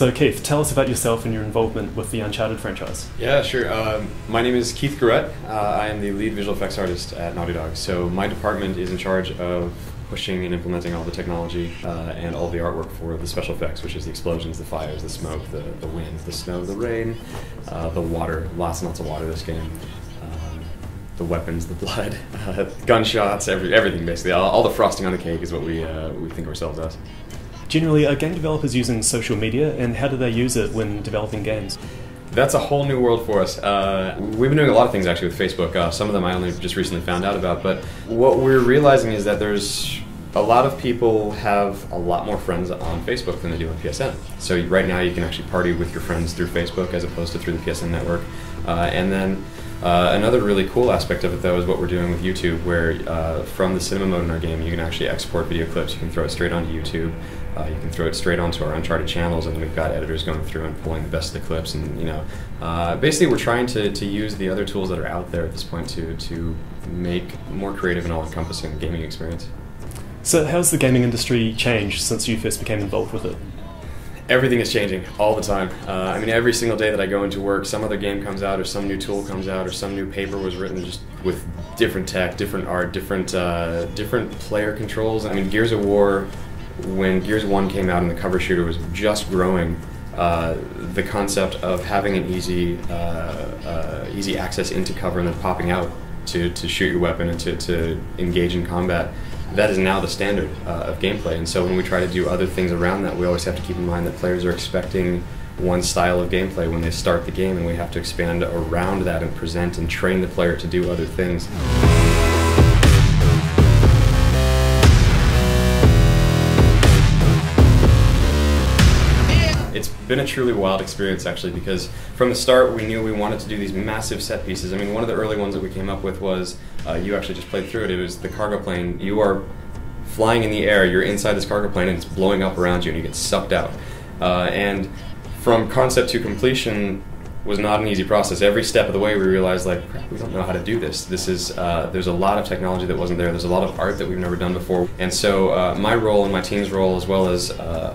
So Keith, tell us about yourself and your involvement with the Uncharted franchise. Yeah, sure. My name is Keith Guerrette. I am the lead visual effects artist at Naughty Dog. So my department is in charge of pushing and implementing all the technology and all the artwork for the special effects, which is the explosions, the fires, the smoke, the wind, the snow, the rain, the water, lots and lots of water this game, the weapons, the blood, gunshots, everything basically. All the frosting on the cake is what we think of ourselves as. Generally, are game developers using social media, and how do they use it when developing games? That's a whole new world for us. We've been doing a lot of things actually with Facebook. Some of them I only just recently found out about, but what we're realizing is that there's a lot of people have a lot more friends on Facebook than they do on PSN. So right now you can actually party with your friends through Facebook as opposed to through the PSN network. And then another really cool aspect of it though is what we're doing with YouTube, where from the cinema mode in our game you can actually export video clips. You can throw it straight onto YouTube. You can throw it straight onto our Uncharted channels, and we've got editors going through and pulling the best of the clips. And basically we're trying to use the other tools that are out there at this point to make more creative and all-encompassing gaming experience. So how's the gaming industry changed since you first became involved with it? Everything is changing all the time. I mean, every single day that I go into work, some other game comes out, or some new tool comes out, or some new paper was written just with different tech, different art, different player controls. I mean, Gears of War, when Gears 1 came out and the cover shooter was just growing, the concept of having an easy access into cover and then popping out to shoot your weapon and to engage in combat, that is now the standard of gameplay. And so when we try to do other things around that, we always have to keep in mind that players are expecting one style of gameplay when they start the game, and we have to expand around that and present and train the player to do other things. It's been a truly wild experience actually, because from the start we knew we wanted to do these massive set pieces. I mean, one of the early ones that we came up with was, you actually just played through it, it was the cargo plane. You are flying in the air, you're inside this cargo plane and it's blowing up around you and you get sucked out. And from concept to completion was not an easy process. Every step of the way we realized, like, crap, we don't know how to do this. This is, there's a lot of technology that wasn't there, there's a lot of art that we've never done before. And so my role and my team's role, as well as a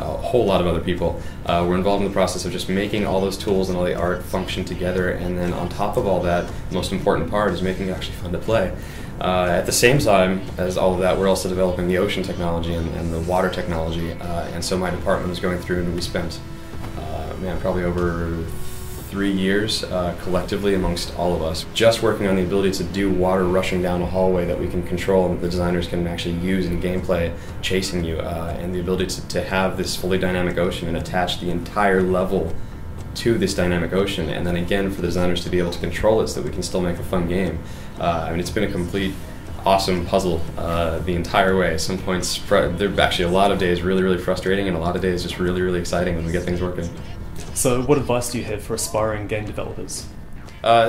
whole lot of other people, were involved in the process of just making all those tools and all the art function together, and then on top of all that, the most important part is making it actually fun to play. At the same time as all of that, we're also developing the ocean technology and the water technology, and so my department was going through and we spent probably over 3 years collectively amongst all of us, just working on the ability to do water rushing down a hallway that we can control and that the designers can actually use in gameplay, chasing you, and the ability to have this fully dynamic ocean and attach the entire level to this dynamic ocean, and then again for the designers to be able to control it so that we can still make a fun game. I mean, it's been a complete awesome puzzle the entire way. At some points, there are actually a lot of days really frustrating, and a lot of days just really exciting when we get things working. So what advice do you have for aspiring game developers?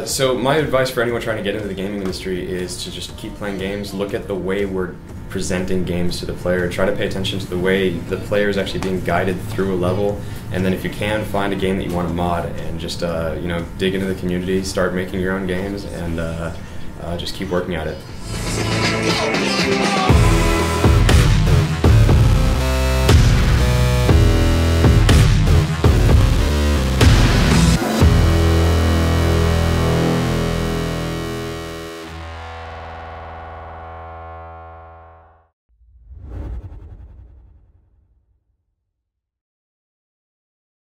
So my advice for anyone trying to get into the gaming industry is to just keep playing games, look at the way we're presenting games to the player, try to pay attention to the way the player is actually being guided through a level, and then if you can, find a game that you want to mod and just dig into the community, start making your own games, and just keep working at it.